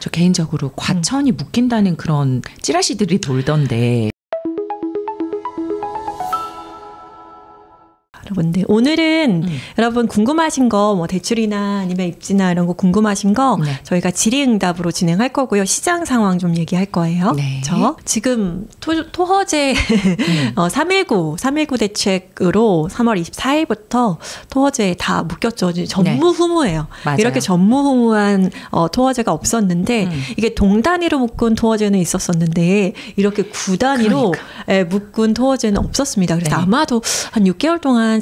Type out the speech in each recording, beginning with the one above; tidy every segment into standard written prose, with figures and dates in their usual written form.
저 개인적으로 과천이 묶인다는 그런 찌라시들이 돌던데. 여러분들 오늘은 여러분 궁금하신 거 뭐 대출이나 아니면 입지나 이런 거 궁금하신 거 네. 저희가 질의응답으로 진행할 거고요. 시장 상황 좀 얘기할 거예요. 네. 저 지금 토허제 319 대책으로 3월 24일부터 토허제 다 묶였죠. 전무후무예요. 맞아요. 이렇게 전무후무한 토허제가 없었는데 이게 동단위로 묶은 토허제는 있었었는데 이렇게 구단위로 묶은 토허제는 없었습니다. 그래서 네. 아마도 한 6개월 동안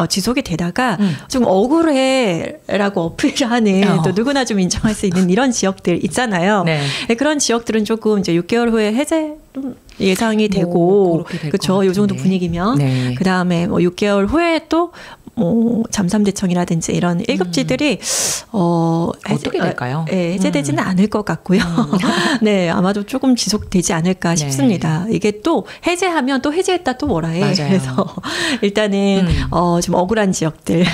지속이 되다가 좀 억울해라고 어필하는 또 누구나 좀 인정할 수 있는 이런 지역들 있잖아요. 네. 그런 지역들은 조금 이제 6개월 후에 해제 예상이 되고 그렇죠. 이 정도 분위기면 네. 그 다음에 뭐 6개월 후에 또 뭐 잠삼대청이라든지 이런 1급지들이 어떻게 될까요? 해제되지는 않을 것 같고요. 네, 아마도 조금 지속되지 않을까 싶습니다. 이게 또 해제하면 또 해제했다 또 뭐라 해. 맞아요. 그래서 일단은 좀 억울한 지역들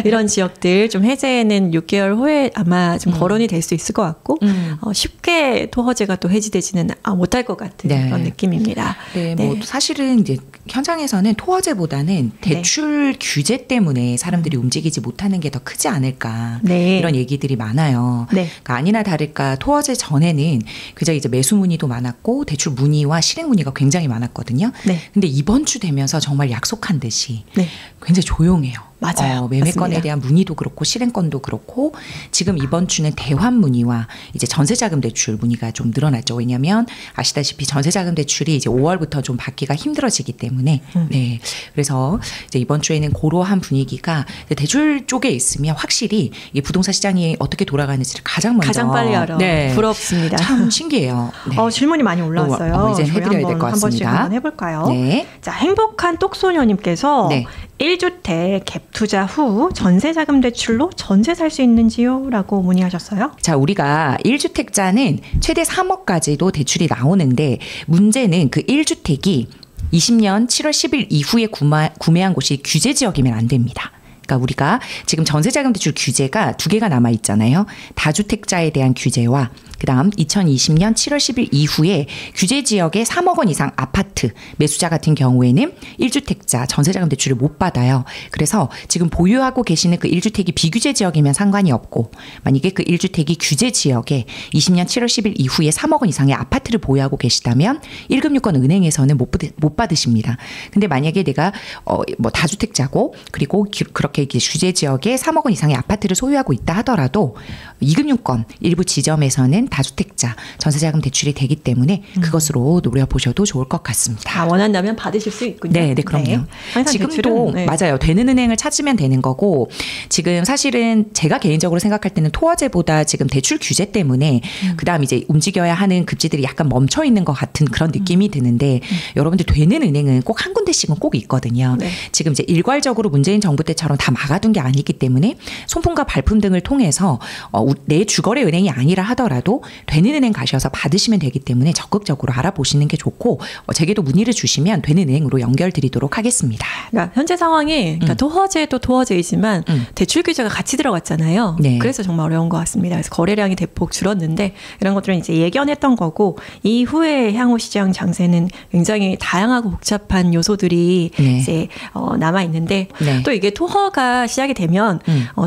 이런 지역들 좀 해제는 6개월 후에 아마 좀 거론이 될 수 있을 것 같고 쉽게 토허제가 또 해지되지는 못할 것 같은 네. 그런 느낌입니다. 네, 뭐 사실은 이제 현장에서는 토허제보다는 대출 규제 때문에 사람들이 움직이지 못하는 게 더 크지 않을까 이런 얘기들이 많아요. 그러니까 아니나 다를까 토허제 전에는 그저 이제 매수 문의도 많았고 대출 문의와 실행 문의가 굉장히 많았거든요. 근데 이번 주 되면서 정말 약속한 듯이 굉장히 조용해요. 맞아요. 매매건에 맞습니다. 대한 문의도 그렇고 실행건도 그렇고 지금 이번 주는 대환 문의와 이제 전세자금 대출 문의가 좀 늘어났죠. 왜냐하면 아시다시피 전세자금 대출이 이제 5월부터 좀 받기가 힘들어지기 때문에 네. 그래서 이제 이번 주에는 그러한 분위기가 대출 쪽에 있으면 확실히 이 부동산 시장이 어떻게 돌아가는지를 가장 빨리 알아. 부럽습니다. 참 신기해요. 네. 질문이 많이 올라왔어요. 이제 해드려야 될 것 같습니다. 한 번씩 한번 해볼까요? 네. 자, 행복한 똑소녀님께서 1주택 갭 투자 후 전세자금 대출로 전세 살 수 있는지요? 라고 문의하셨어요. 자, 우리가 1주택자는 최대 3억까지도 대출이 나오는데 문제는 그 1주택이 20년 7월 10일 이후에 구매한 곳이 규제 지역이면 안 됩니다. 그러니까 우리가 지금 전세자금 대출 규제가 두 개가 남아 있잖아요. 다주택자에 대한 규제와 그다음 2020년 7월 10일 이후에 규제 지역의 3억 원 이상 아파트 매수자 같은 경우에는 1주택자 전세자금 대출을 못 받아요. 그래서 지금 보유하고 계시는 그 1주택이 비규제 지역이면 상관이 없고 만약에 그 1주택이 규제 지역에 20년 7월 10일 이후에 3억 원 이상의 아파트를 보유하고 계시다면 1급 유권 은행에서는 못 받으십니다. 근데 만약에 내가 뭐 다주택자고 그리고 그렇게 규제 지역에 3억 원 이상의 아파트를 소유하고 있다 하더라도 2급 유권 일부 지점에서는 다주택자 전세자금 대출이 되기 때문에 그것으로 노려보셔도 좋을 것 같습니다. 원한다면 받으실 수 있군요. 네, 그럼요. 지금도 맞아요. 되는 은행을 찾으면 되는 거고 지금 사실은 제가 개인적으로 생각할 때는 토화제보다 지금 대출 규제 때문에 그다음 이제 움직여야 하는 급지들이 약간 멈춰 있는 것 같은 그런 느낌이 드는데 여러분들 되는 은행은 꼭 한 군데씩은 꼭 있거든요. 지금 이제 일괄적으로 문재인 정부 때처럼 다 막아둔 게 아니기 때문에 손품과 발품 등을 통해서 내 주거래 은행이 아니라 하더라도 되는 은행 가셔서 받으시면 되기 때문에 적극적으로 알아보시는 게 좋고 제게도 문의를 주시면 되는 은행으로 연결드리도록 하겠습니다. 그러니까 현재 상황이 그러니까 토허제도 토허제이지만 대출 규제가 같이 들어갔잖아요. 그래서 정말 어려운 것 같습니다. 그래서 거래량이 대폭 줄었는데 이런 것들은 이제 예견했던 거고 이후에 향후 시장 장세는 굉장히 다양하고 복잡한 요소들이 이제 남아 있는데 또 이게 토허가 시작이 되면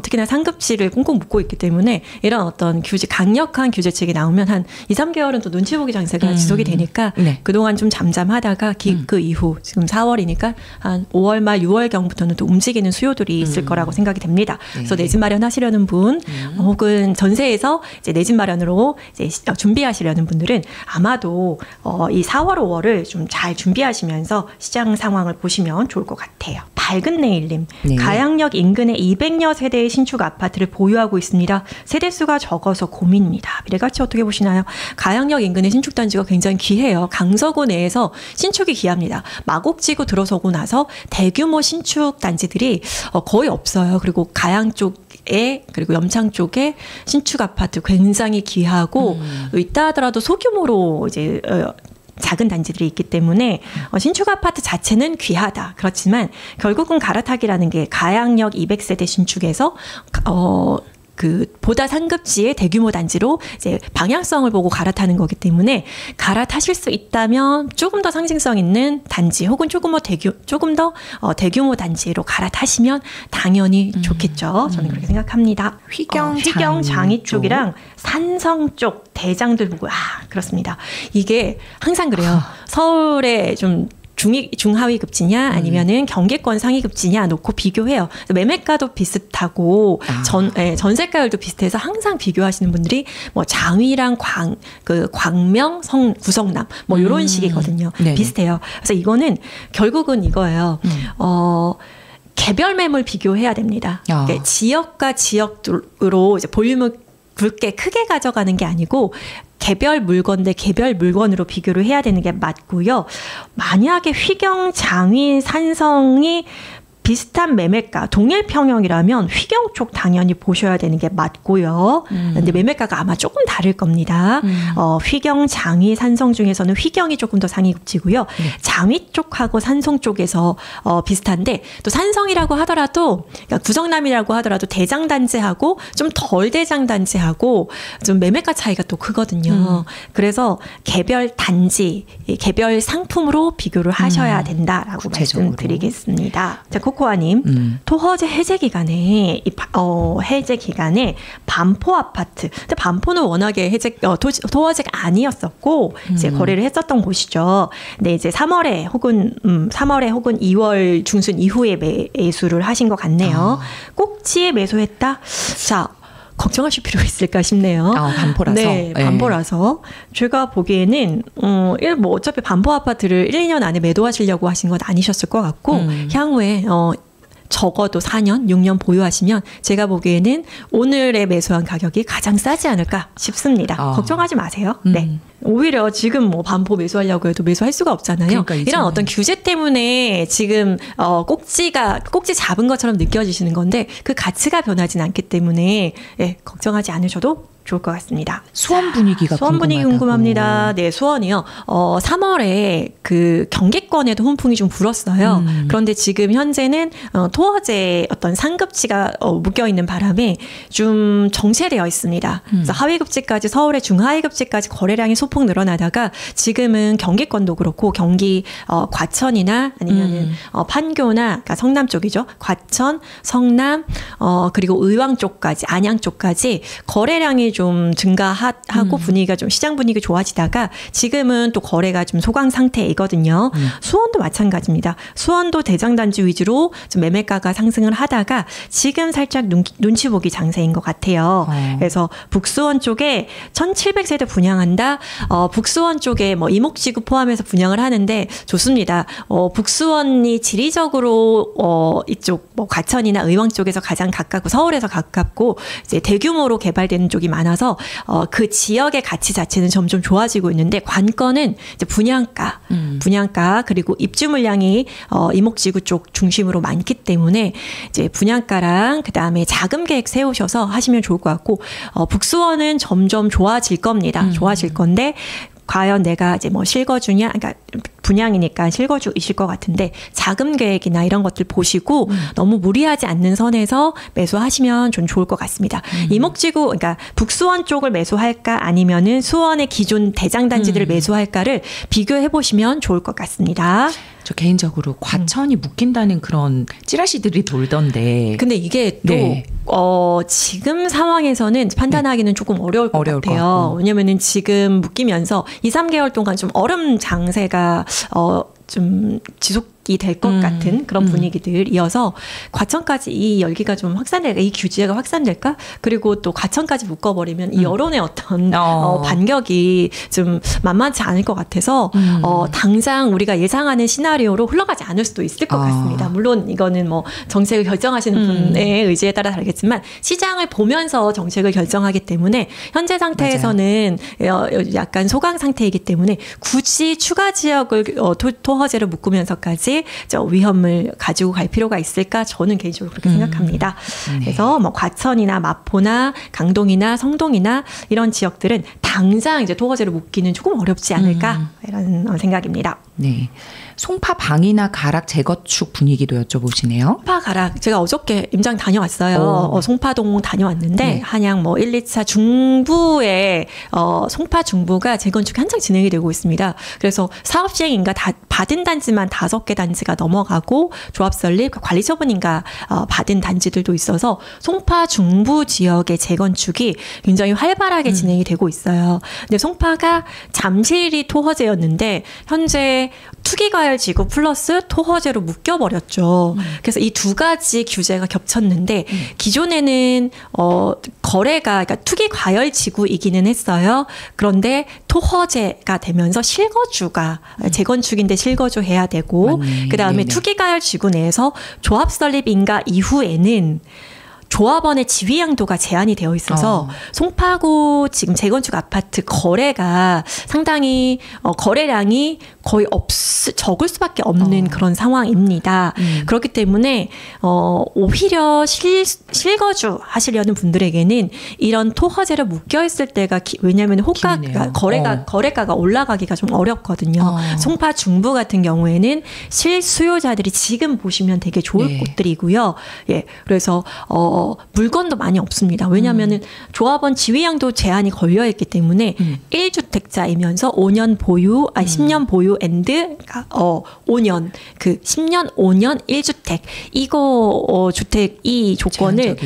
특히나 상급지를 꽁꽁 묶고 있기 때문에 이런 어떤 강력한 규제책이 나오면 한 2, 3개월은 또 눈치 보기 장세가 지속이 되니까 그동안 좀 잠잠하다가 그 이후 지금 4월이니까 한 5월 말 6월경부터는 또 움직이는 수요들이 있을 거라고 생각이 됩니다. 그래서 내 집 마련하시려는 분 혹은 전세에서 이제 내 집 마련으로 이제 준비하시려는 분들은 아마도 이 4월, 5월을 좀 잘 준비하시면서 시장 상황을 보시면 좋을 것 같아요. 밝은 내일님, 가양역 인근에 200여 세대의 신축 아파트를 보유하고 있습니다. 세대수가 적어서 고민입니다. 미래가치 어떻게 보시나요? 가양역 인근의 신축 단지가 굉장히 귀해요. 강서구 내에서 신축이 귀합니다. 마곡지구 들어서고 나서 대규모 신축 단지들이 거의 없어요. 그리고 가양 쪽에 그리고 염창 쪽에 신축 아파트 굉장히 귀하고 있다 하더라도 소규모로 이제 작은 단지들이 있기 때문에 신축 아파트 자체는 귀하다. 그렇지만 결국은 갈아타기라는 게 가양역 200세대 신축에서 보다 상급지의 대규모 단지로 이제 방향성을 보고 갈아타는 거기 때문에 갈아타실 수 있다면 조금 더 상징성 있는 단지 혹은 조금 더 대규모 단지로 갈아타시면 당연히 좋겠죠. 저는 그렇게 생각합니다. 휘경 장이 쪽이랑 산성 쪽 대장들 보고 그렇습니다. 이게 항상 그래요. 서울에 좀 중하위 급지냐 아니면은 경기권 상위 급지냐 놓고 비교해요. 매매가도 비슷하고 전세가율도 비슷해서 항상 비교하시는 분들이 뭐 장위랑 광명, 구성남 뭐 이런 식이거든요. 네네. 비슷해요. 그래서 이거는 결국은 이거예요. 개별 매물 비교해야 됩니다. 그러니까 지역과 지역으로 이제 볼륨을 굵게 크게 가져가는 게 아니고 개별 물건 대 개별 물건으로 비교를 해야 되는 게 맞고요. 만약에 휘경, 장위, 산성이 비슷한 매매가, 동일 평형이라면 휘경 쪽 당연히 보셔야 되는 게 맞고요. 근데 매매가가 아마 조금 다를 겁니다. 휘경, 장위, 산성 중에서는 휘경이 조금 더 상위 급지고요. 장위 쪽하고 산성 쪽에서 비슷한데 또 산성이라고 하더라도 그러니까 구성남이라고 하더라도 대장 단지하고 좀 덜 대장 단지하고 좀 매매가 차이가 또 크거든요. 그래서 개별 단지, 개별 상품으로 비교를 하셔야 된다라고 말씀드리겠습니다. 자, 코코아님, 토허제 해제 기간에 반포 아파트. 근데 반포는 워낙에 토허제가 아니었었고 이제 거래를 했었던 곳이죠. 근데 이제 3월에 혹은 2월 중순 이후에 매수를 하신 것 같네요. 꼭지에 매수했다. 자. 걱정하실 필요 있을까 싶네요. 반포라서. 네, 반포라서. 제가 보기에는 뭐 어차피 반포 아파트를 1, 2년 안에 매도하시려고 하신 건 아니셨을 것 같고 향후에 적어도 4년, 6년 보유하시면 제가 보기에는 오늘의 매수한 가격이 가장 싸지 않을까 싶습니다. 걱정하지 마세요. 네. 오히려 지금 뭐 반포 매수하려고 해도 매수할 수가 없잖아요. 그러니까 이런 어떤 규제 때문에 지금 꼭지 잡은 것처럼 느껴지시는 건데 그 가치가 변하진 않기 때문에 걱정하지 않으셔도 좋을 것 같습니다. 수원 분위기가 수원 분위기 궁금합니다. 네, 수원이요. 3월에 그 경기권에도 훈풍이 좀 불었어요. 그런데 지금 현재는 토어제 어떤 상급지가 묶여 있는 바람에 좀 정체되어 있습니다. 그래서 하위급지까지 서울의 중하위급지까지 거래량이 소폭 늘어나다가 지금은 경기권도 그렇고 경기 과천이나 아니면은 판교나 그러니까 성남 쪽이죠. 과천, 성남 그리고 의왕 쪽까지 안양 쪽까지 거래량이 좀 증가하고 분위기가 좀 시장 분위기 좋아지다가 지금은 또 거래가 좀 소강 상태이거든요. 수원도 마찬가지입니다. 수원도 대장단지 위주로 좀 매매가가 상승을 하다가 지금 살짝 눈치 보기 장세인 것 같아요. 그래서 북수원 쪽에 1700세대 분양한다. 북수원 쪽에 뭐 이목지구 포함해서 분양을 하는데 좋습니다. 북수원이 지리적으로 이쪽 뭐 과천이나 의왕 쪽에서 가장 가깝고 서울에서 가깝고 이제 대규모로 개발되는 쪽이 많아서 그 지역의 가치 자체는 점점 좋아지고 있는데 관건은 이제 분양가 그리고 입주 물량이 이목지구 쪽 중심으로 많기 때문에 이제 분양가랑 그 다음에 자금 계획 세우셔서 하시면 좋을 것 같고 북수원은 점점 좋아질 겁니다. 좋아질 건데. 과연 내가 이제 뭐 실거주냐, 그러니까 분양이니까 실거주이실 것 같은데 자금 계획이나 이런 것들 보시고 너무 무리하지 않는 선에서 매수하시면 좀 좋을 것 같습니다. 이목지구, 그러니까 북수원 쪽을 매수할까 아니면은 수원의 기존 대장단지들을 매수할까를 비교해 보시면 좋을 것 같습니다. 저 개인적으로 과천이 묶인다는 그런 찌라시들이 돌던데. 근데 이게 또 지금 상황에서는 판단하기는 조금 어려울 것 같아요. 왜냐면은 지금 묶이면서 2, 3개월 동안 좀 얼음 장세가 좀 지속이 될 것 같은 그런 분위기들이어서 과천까지 이 열기가 좀 확산될까, 이 규제가 확산될까? 그리고 또 과천까지 묶어버리면 이 여론의 어떤 반격이 좀 만만치 않을 것 같아서 당장 우리가 예상하는 시나리오로 흘러가지 않을 수도 있을 것 같습니다. 물론 이거는 뭐 정책을 결정하시는 분의 의지에 따라 다르겠지만 시장을 보면서 정책을 결정하기 때문에 현재 상태에서는 약간 소강 상태이기 때문에 굳이 추가 지역을 토허제로 묶으면서까지 때까지 위험을 가지고 갈 필요가 있을까? 저는 개인적으로 그렇게 생각합니다. 그래서 뭐 과천이나 마포나 강동이나 성동이나 이런 지역들은 당장 이제 토거제로 묶기는 조금 어렵지 않을까 이런 생각입니다. 네. 송파 방이나 가락 재건축 분위기도 여쭤보시네요. 송파 가락 제가 어저께 임장 다녀왔어요. 송파동 다녀왔는데 네. 한양 뭐 1, 2차 중부에 송파 중부가 재건축이 한창 진행이 되고 있습니다. 그래서 사업 시행인가 다 받은 단지만 5개 단지가 넘어가고 조합 설립, 관리 처분인가 받은 단지들도 있어서 송파 중부 지역의 재건축이 굉장히 활발하게 진행이 되고 있어요. 근데 송파가 잠실이 토허제였는데 현재 투기과열지구 플러스 토허제로 묶여버렸죠. 그래서 이 두 가지 규제가 겹쳤는데 기존에는 거래가 그러니까 투기과열지구이기는 했어요. 그런데 토허제가 되면서 실거주가 재건축인데 실거주해야 되고 그다음에 투기과열지구 내에서 조합 설립 인가 이후에는 조합원의 지위 양도가 제한이 되어 있어서 송파구 지금 재건축 아파트 거래가 상당히 거래량이 거의 적을 수밖에 없는 그런 상황입니다. 그렇기 때문에 오히려 실거주 하시려는 분들에게는 이런 토허제로 묶여 있을 때가 왜냐하면 호가가 거래가가 올라가기가 좀 어렵거든요. 송파 중부 같은 경우에는 실수요자들이 지금 보시면 되게 좋을 곳들이고요. 예, 그래서 물건도 많이 없습니다. 왜냐하면은 조합원 지위양도 제한이 걸려 있기 때문에 1주택자이면서 5년 보유, 10년 보유 앤드 5년 10년 5년 1주택 이거 주택 이 조건을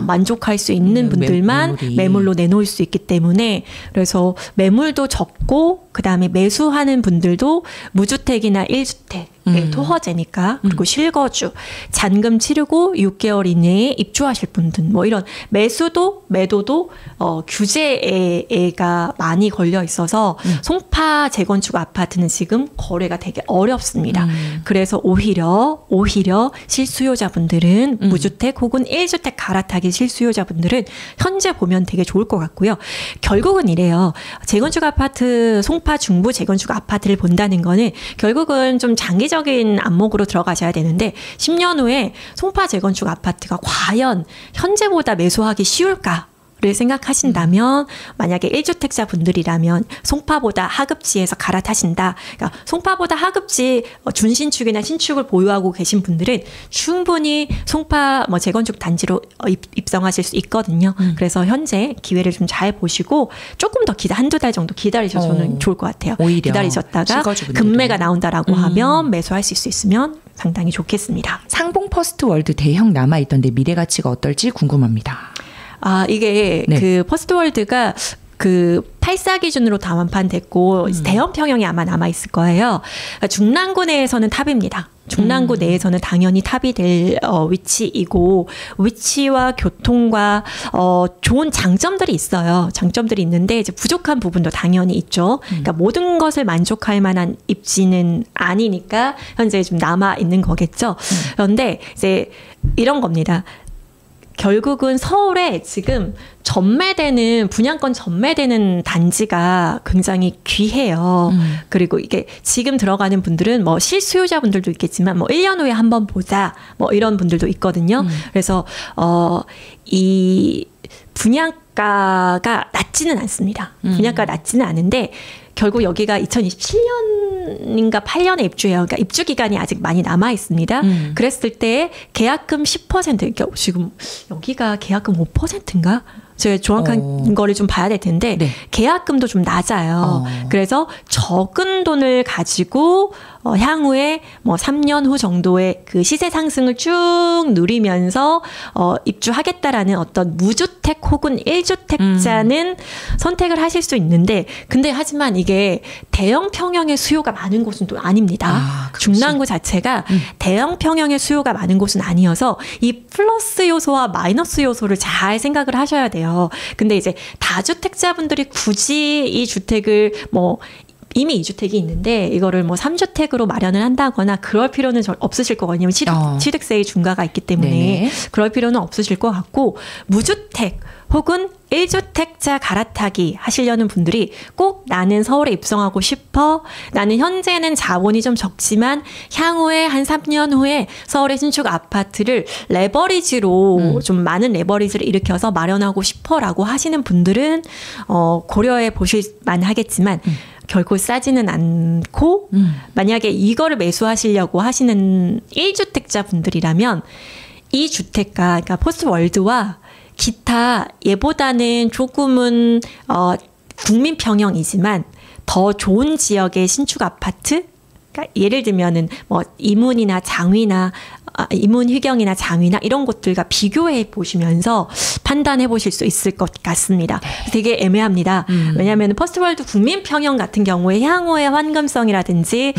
만족할 수 있는 분들만 매물로 내놓을 수 있기 때문에 그래서 매물도 적고 그다음에 매수하는 분들도 무주택이나 1주택 토허제니까 그리고 실거주 잔금 치르고 6개월 이내에 입주하실 분들 뭐 이런 매도도 규제가 많이 걸려 있어서 송파 재건축 아파트는 지금 거래가 되게 어렵습니다. 그래서 오히려 실수요자분들은 무주택 혹은 1주택 갈아타기 실수요자분들은 현재 보면 되게 좋을 것 같고요. 결국은 이래요. 재건축 아파트 송파 중부 재건축 아파트를 본다는 거는 결국은 좀 장기적인 안목으로 들어가셔야 되는데 10년 후에 송파 재건축 아파트가 과연 현재보다 매수하기 쉬울까? 를 생각하신다면 만약에 1주택자 분들이라면 송파보다 하급지에서 갈아타신다. 그러니까 송파보다 하급지 준신축이나 신축을 보유하고 계신 분들은 충분히 송파 재건축 단지로 입성하실 수 있거든요. 그래서 현재 기회를 좀 잘 보시고 조금 더 한두 달 정도 기다리셔서는 좋을 것 같아요. 오히려 기다리셨다가 금매가 나온다라고 하면 매수하실 수 있으면 상당히 좋겠습니다. 상봉 퍼스트월드 대형 남아있던데 미래 가치가 어떨지 궁금합니다. 이게 그 퍼스트월드가 그 8사 기준으로 다 완판됐고 대형 평형이 아마 남아있을 거예요. 그러니까 중랑구 내에서는 탑입니다. 중랑구 내에서는 당연히 탑이 될 위치이고 위치와 교통과 좋은 장점들이 있어요. 장점들이 있는데 이제 부족한 부분도 당연히 있죠. 그러니까 모든 것을 만족할 만한 입지는 아니니까 현재 좀 남아 있는 거겠죠. 그런데 이제 이런 겁니다. 결국은 서울에 지금 분양권 전매되는 단지가 굉장히 귀해요. 그리고 이게 지금 들어가는 분들은 뭐 실수요자분들도 있겠지만 뭐 1년 후에 한번 보자 뭐 이런 분들도 있거든요. 그래서 이 분양가가 낮지는 않습니다. 분양가 낮지는 않은데 결국 여기가 2027년인가 8년에 입주해요. 그러니까 입주 기간이 아직 많이 남아 있습니다. 그랬을 때 계약금 10%, 그러니까 지금 여기가 계약금 5%인가? 제가 정확한 거를 좀 봐야 될 텐데 계약금도 좀 낮아요. 그래서 적은 돈을 가지고 향후에 뭐 3년 후 정도의 그 시세 상승을 쭉 누리면서 입주하겠다라는 어떤 무주택 혹은 1주택자는 선택을 하실 수 있는데 근데 하지만 이게 대형 평형의 수요가 많은 곳은 또 아닙니다. 중랑구 자체가 대형 평형의 수요가 많은 곳은 아니어서 이 플러스 요소와 마이너스 요소를 잘 생각을 하셔야 돼요. 근데 이제 다주택자분들이 굳이 이 주택을 이미 2주택이 있는데 이거를 3주택으로 마련을 한다거나 그럴 필요는 없으실 거거든요. 취득세의 중과가 있기 때문에 그럴 필요는 없으실 것 같고 무주택 혹은 1주택자 갈아타기 하시려는 분들이 꼭 나는 서울에 입성하고 싶어. 나는 현재는 자본이 좀 적지만 향후에 한 3년 후에 서울의 신축 아파트를 레버리지로 좀 많은 레버리지를 일으켜서 마련하고 싶어라고 하시는 분들은 고려해 보실 만하겠지만 결코 싸지는 않고 만약에 이거를 매수하시려고 하시는 1주택자 분들이라면 이 주택가, 그러니까 포스트월드와 기타 얘보다는 조금은 국민 평형이지만 더 좋은 지역의 신축 아파트, 그러니까 예를 들면은 뭐 이문이나 장위나 이문 휴경이나 장위나 이런 곳들과 비교해 보시면서 판단해 보실 수 있을 것 같습니다. 되게 애매합니다. 왜냐하면 퍼스트월드 국민 평형 같은 경우에 향후의 환금성이라든지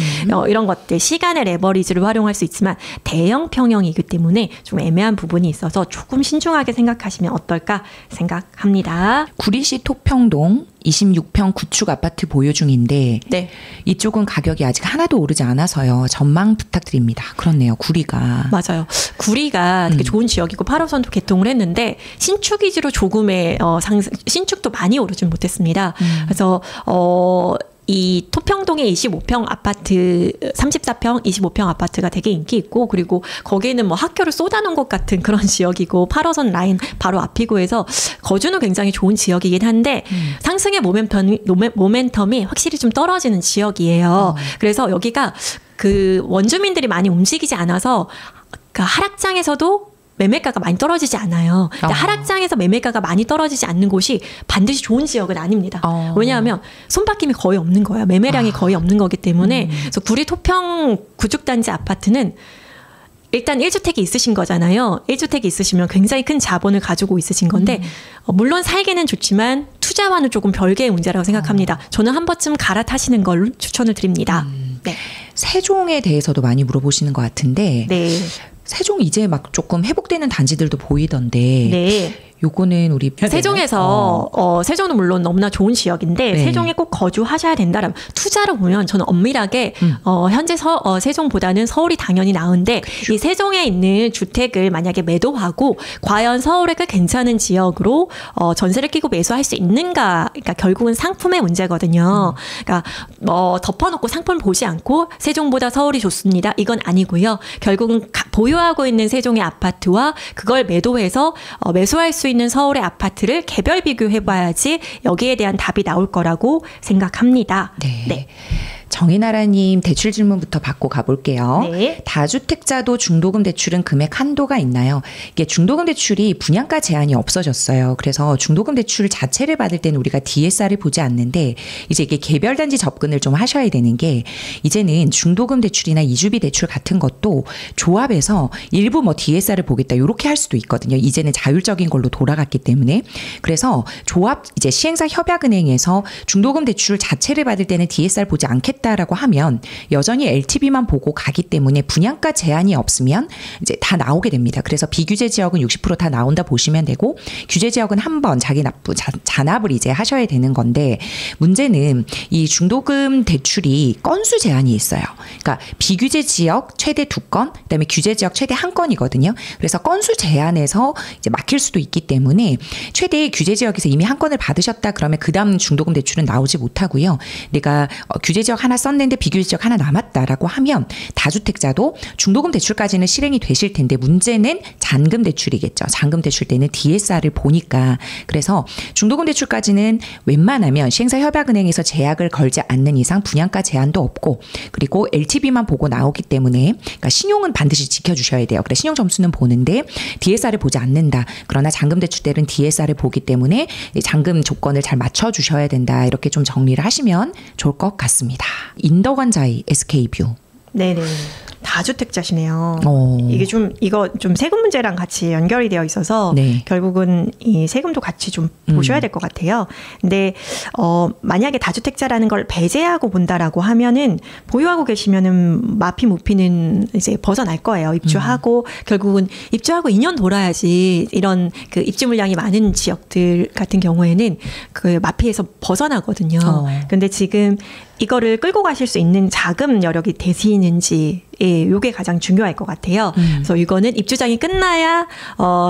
이런 것들 시간의 레버리지를 활용할 수 있지만 대형 평형이기 때문에 좀 애매한 부분이 있어서 조금 신중하게 생각하시면 어떨까 생각합니다. 구리시 토평동 26평 구축 아파트 보유 중인데 네. 이쪽은 가격이 아직 하나도 오르지 않아서요. 전망 부탁드립니다. 그렇네요. 구리가. 맞아요. 구리가 되게 좋은 지역이고 8호선도 개통을 했는데 신축 위주로 조금의 신축도 많이 오르진 못했습니다. 그래서 이 토평동의 25평 아파트, 34평, 25평 아파트가 되게 인기 있고, 그리고 거기는 뭐 학교를 쏟아놓은 것 같은 그런 지역이고, 8호선 라인 바로 앞이고 해서 거주는 굉장히 좋은 지역이긴 한데, 상승의 모멘텀이 확실히 좀 떨어지는 지역이에요. 그래서 여기가 그 원주민들이 많이 움직이지 않아서, 그 하락장에서도 매매가가 많이 떨어지지 않아요. 하락장에서 매매가가 많이 떨어지지 않는 곳이 반드시 좋은 지역은 아닙니다. 왜냐하면 손바뀜이 거의 없는 거예요. 매매량이 거의 없는 거기 때문에. 그래서 구리 토평 구축단지 아파트는 일단 1주택이 있으신 거잖아요. 1주택이 있으시면 굉장히 큰 자본을 가지고 있으신 건데 물론 살기는 좋지만 투자와는 조금 별개의 문제라고 생각합니다. 저는 한 번쯤 갈아타시는 걸 추천을 드립니다. 네. 세종에 대해서도 많이 물어보시는 것 같은데 네. 세종 이제 막 조금 회복되는 단지들도 보이던데 네. 요거는 우리 세종에서 세종은 물론 너무나 좋은 지역인데 네. 세종에 꼭 거주하셔야 된다라면 투자로 보면 저는 엄밀하게 현재 세종보다는 서울이 당연히 나은데 이 세종에 있는 주택을 만약에 매도하고 과연 서울에 그 괜찮은 지역으로 전세를 끼고 매수할 수 있는가, 그러니까 결국은 상품의 문제거든요. 그러니까 덮어놓고 상품 보지 않고 세종보다 서울이 좋습니다. 이건 아니고요. 결국은 보유하고 있는 세종의 아파트와 그걸 매도해서 매수할 수 있는 서울의 아파트를 개별 비교해봐야지 여기에 대한 답이 나올 거라고 생각합니다. 네. 네. 정혜나라님 대출 질문부터 받고 가볼게요. 네. 다주택자도 중도금 대출은 금액 한도가 있나요? 이게 중도금 대출이 분양가 제한이 없어졌어요. 그래서 중도금 대출 자체를 받을 때는 우리가 DSR을 보지 않는데 이제 이게 개별단지 접근을 좀 하셔야 되는 게 이제는 중도금 대출이나 이주비 대출 같은 것도 조합에서 일부 뭐 DSR을 보겠다 이렇게 할 수도 있거든요. 이제는 자율적인 걸로 돌아갔기 때문에 그래서 조합 이제 시행사 협약은행에서 중도금 대출 자체를 받을 때는 DSR 보지 않겠다. 라고 하면 여전히 LTV만 보고 가기 때문에 분양가 제한이 없으면 이제 다 나오게 됩니다. 그래서 비규제 지역은 60% 다 나온다 보시면 되고 규제 지역은 한 번 자기 잔압을 이제 하셔야 되는 건데 문제는 이 중도금 대출이 건수 제한이 있어요. 그러니까 비규제 지역 최대 2건, 그다음에 규제 지역 최대 1건이거든요. 그래서 건수 제한에서 이제 막힐 수도 있기 때문에 최대 규제 지역에서 이미 한 건을 받으셨다 그러면 그다음 중도금 대출은 나오지 못하고요. 내가 규제 지역 하나 썼는데 비규제 지역 하나 남았다라고 하면 다주택자도 중도금 대출까지는 실행이 되실 텐데 문제는 잔금 대출이겠죠. 잔금 대출 때는 DSR을 보니까 그래서 중도금 대출까지는 웬만하면 시행사 협약은행에서 제약을 걸지 않는 이상 분양가 제한도 없고 그리고 LTV만 보고 나오기 때문에 그러니까 신용은 반드시 지켜주셔야 돼요. 그래 신용 점수는 보는데 DSR을 보지 않는다. 그러나 잔금 대출 때는 DSR을 보기 때문에 잔금 조건을 잘 맞춰주셔야 된다. 이렇게 좀 정리를 하시면 좋을 것 같습니다. 인덕원자이 SK뷰. 네네. 다주택자시네요. 이게 이거 좀 세금 문제랑 같이 연결이 되어 있어서 네. 결국은 이 세금도 같이 좀 보셔야 될 것 같아요. 근데 만약에 다주택자라는 걸 배제하고 본다라고 하면은 보유하고 계시면은 마피 무피는 이제 벗어날 거예요. 입주하고 결국은 입주하고 2년 돌아야지 이런 그 입주 물량이 많은 지역들 같은 경우에는 그 마피에서 벗어나거든요. 근데 지금 이거를 끌고 가실 수 있는 자금 여력이 되시는지에 요게 가장 중요할 것 같아요. 그래서 이거는 입주장이 끝나야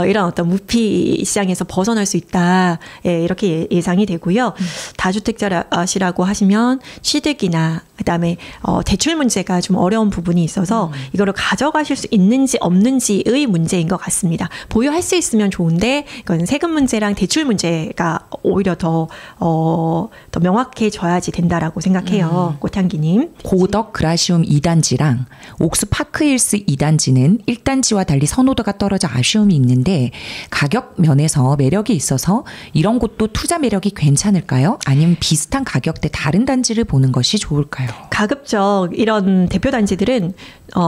이런 어떤 무피 시장에서 벗어날 수 있다. 이렇게 예상이 되고요. 다주택자시라고 하시면 취득이나 그다음에 대출 문제가 좀 어려운 부분이 있어서 이거를 가져가실 수 있는지 없는지의 문제인 것 같습니다. 보유할 수 있으면 좋은데 이건 세금 문제랑 대출 문제가 오히려 더 명확해져야지 된다라고 생각해요. 꽃향기님. 고덕 그라시움 2단지랑 옥수 파크힐스 2단지는 1단지와 달리 선호도가 떨어져 아쉬움이 있는데 가격 면에서 매력이 있어서 이런 곳도 투자 매력이 괜찮을까요? 아니면 비슷한 가격대 다른 단지를 보는 것이 좋을까요? 가급적 이런 대표 단지들은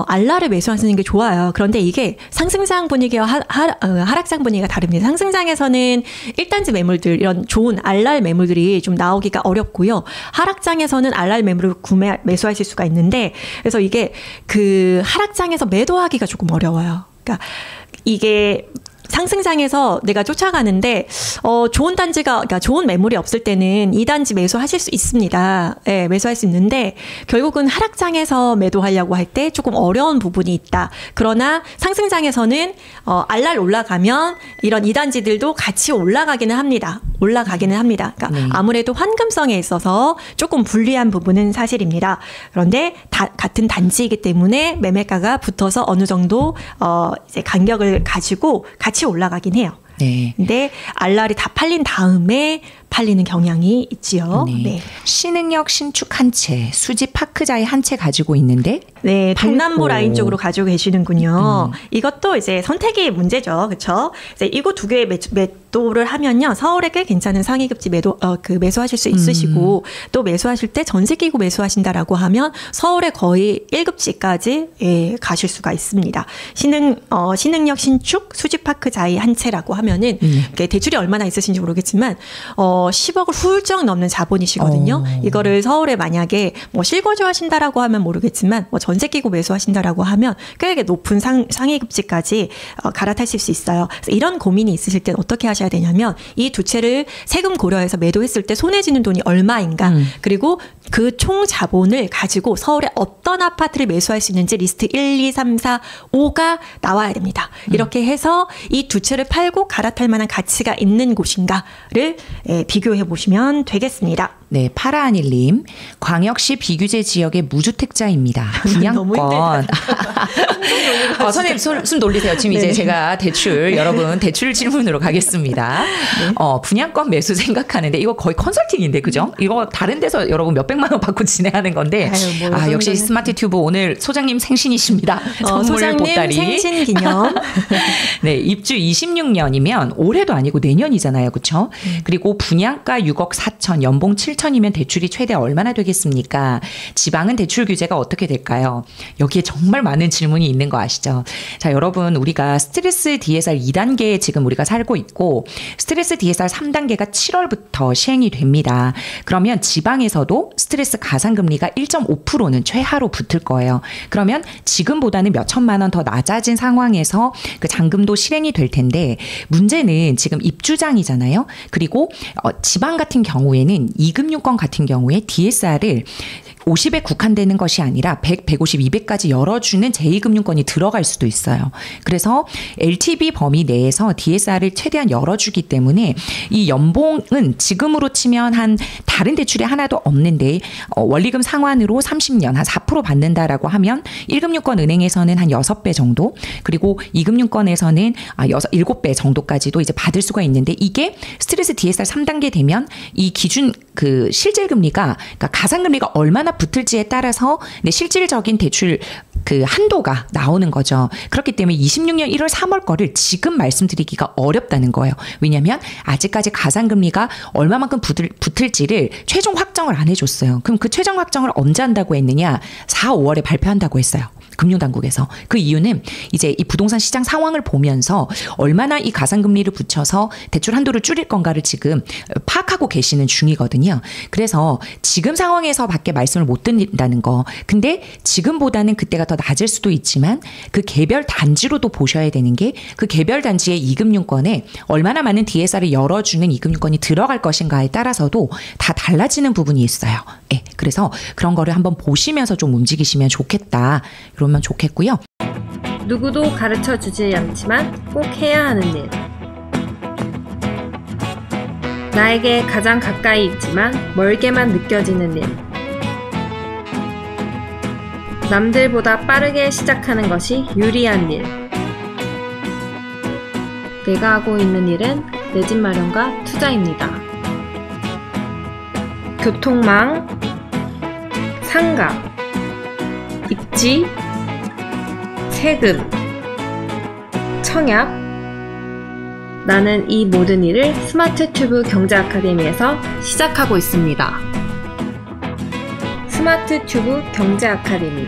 알라를 매수하시는 게 좋아요. 그런데 이게 상승장 분위기와 하락장 분위기가 다릅니다. 상승장에서는 1단지 매물들 이런 좋은 알랄 매물들이 좀 나오기가 어렵고요. 하락장에서는 알랄 매물을 매수하실 수가 있는데 그래서 이게 그 하락장에서 매도하기가 조금 어려워요. 그러니까 이게 상승장에서 내가 쫓아가는데 좋은 단지가 그러니까 좋은 매물이 없을 때는 이 단지 매수하실 수 있습니다. 네, 매수할 수 있는데 결국은 하락장에서 매도하려고 할 때 조금 어려운 부분이 있다. 그러나 상승장에서는 알랄 올라가면 이런 이 단지들도 같이 올라가기는 합니다. 그러니까 아무래도 환금성에 있어서 조금 불리한 부분은 사실입니다. 그런데 같은 단지이기 때문에 매매가가 붙어서 어느 정도 이제 간격을 가지고 같이 올라가긴 해요. 네. 근데 알랄이 다 팔린 다음에 팔리는 경향이 있지요. 네. 네. 신흥역 신축 한 채, 수지 파크자이 한 채 가지고 있는데 네, 동남부 라인 쪽으로 가지고 계시는군요. 이것도 이제 선택의 문제죠. 그렇죠? 이제 이거 두 개의 매도를 하면요. 서울에 꽤 괜찮은 상위급지 매수하실 수 있으시고 또 매수하실 때 전세 끼고 매수하신다라고 하면 서울에 거의 1급지까지 가실 수가 있습니다. 신흥역 신축 수지 파크자이 한 채라고 하면은 대출이 얼마나 있으신지 모르겠지만 10억을 훌쩍 넘는 자본이시거든요. 이거를 서울에 만약에 뭐 실거주 하신다라고 하면 모르겠지만 뭐 전세 끼고 매수하신다라고 하면 꽤 높은 상위급지까지 갈아타실 수 있어요. 그래서 이런 고민이 있으실 땐 어떻게 하셔야 되냐면 이 두 채를 세금 고려해서 매도했을 때 손해 지는 돈이 얼마인가 그리고 그 총 자본을 가지고 서울에 어떤 아파트를 매수할 수 있는지 리스트 1, 2, 3, 4, 5가 나와야 됩니다. 이렇게 해서 이 두 채를 팔고 갈아탈 만한 가치가 있는 곳인가를 비교해 보시면 되겠습니다. 네, 파라하닐님. 광역시 비규제 지역의 무주택자입니다. 분양권. 선생님 숨 돌리세요. 지금 이제 제가 여러분 대출 질문으로 가겠습니다. 네. 분양권 매수 생각하는데 이거 거의 컨설팅인데 그죠? 이거 다른 데서 여러분 몇백만 원 받고 진행하는 건데 역시 스마트 튜브 오늘 소장님 생신이십니다. 선물 소장님 보따리. 생신 기념. 네, 입주 26년이면 올해도 아니고 내년이잖아요. 그렇죠? 그리고 분양가 6억 4천, 연봉 7천이면 대출이 최대 얼마나 되겠습니까? 지방은 대출 규제가 어떻게 될까요? 여기에 정말 많은 질문이 있는 거 아시죠? 자, 여러분 우리가 스트레스 DSR 2단계에 지금 우리가 살고 있고 스트레스 DSR 3단계가 7월부터 시행이 됩니다. 그러면 지방에서도 스트레스 가산금리가 1.5%는 최하로 붙을 거예요. 그러면 지금보다는 몇 천만 원 더 낮아진 상황에서 그 잔금도 실행이 될 텐데 문제는 지금 입주장이잖아요. 그리고 지방 같은 경우에는 2금융권 같은 경우에 DSR을 50에 국한되는 것이 아니라 100, 150, 200까지 열어주는 제2금융권이 들어갈 수도 있어요. 그래서 LTV 범위 내에서 DSR을 최대한 열어주기 때문에 이 연봉은 지금으로 치면 한 다른 대출이 하나도 없는데 원리금 상환으로 30년 한 4% 받는다라고 하면 1금융권 은행에서는 한 6배 정도 그리고 2금융권에서는 7배 정도까지도 이제 받을 수가 있는데 이게 스트레스 DSR 3단계 되면 이 기준 그 실질금리가 그러니까 가산금리가 얼마나 붙을지에 따라서 실질적인 대출 그 한도가 나오는 거죠. 그렇기 때문에 26년 1월 3월 거를 지금 말씀드리기가 어렵다는 거예요. 왜냐하면 아직까지 가산금리가 얼마만큼 붙을지를 최종 확정을 안 해줬어요. 그럼 그 최종 확정을 언제 한다고 했느냐? 4, 5월에 발표한다고 했어요. 금융당국에서. 그 이유는 이제 이 부동산 시장 상황을 보면서 얼마나 이 가산금리를 붙여서 대출 한도를 줄일 건가를 지금 파악하고 계시는 중이거든요. 그래서 지금 상황에서 밖에 말씀을 못 드린다는 거. 근데 지금보다는 그때가 더 낮을 수도 있지만 그 개별 단지로도 보셔야 되는 게 그 개별 단지의 2금융권에 얼마나 많은 DSR을 열어주는 2금융권이 들어갈 것인가에 따라서도 다 달라지는 부분이 있어요. 네, 그래서 그런 거를 한번 보시면서 좀 움직이시면 좋겠다. 그러면 좋겠고요. 누구도 가르쳐 주지 않지만 꼭 해야 하는 일. 나에게 가장 가까이 있지만 멀게만 느껴지는 일. 남들보다 빠르게 시작하는 것이 유리한 일. 내가 하고 있는 일은 내 집 마련과 투자입니다. 교통망, 상가, 입지, 세금, 청약. 나는 이 모든 일을 스마트 튜브 경제 아카데미에서 시작하고 있습니다. 스마트 튜브 경제 아카데미.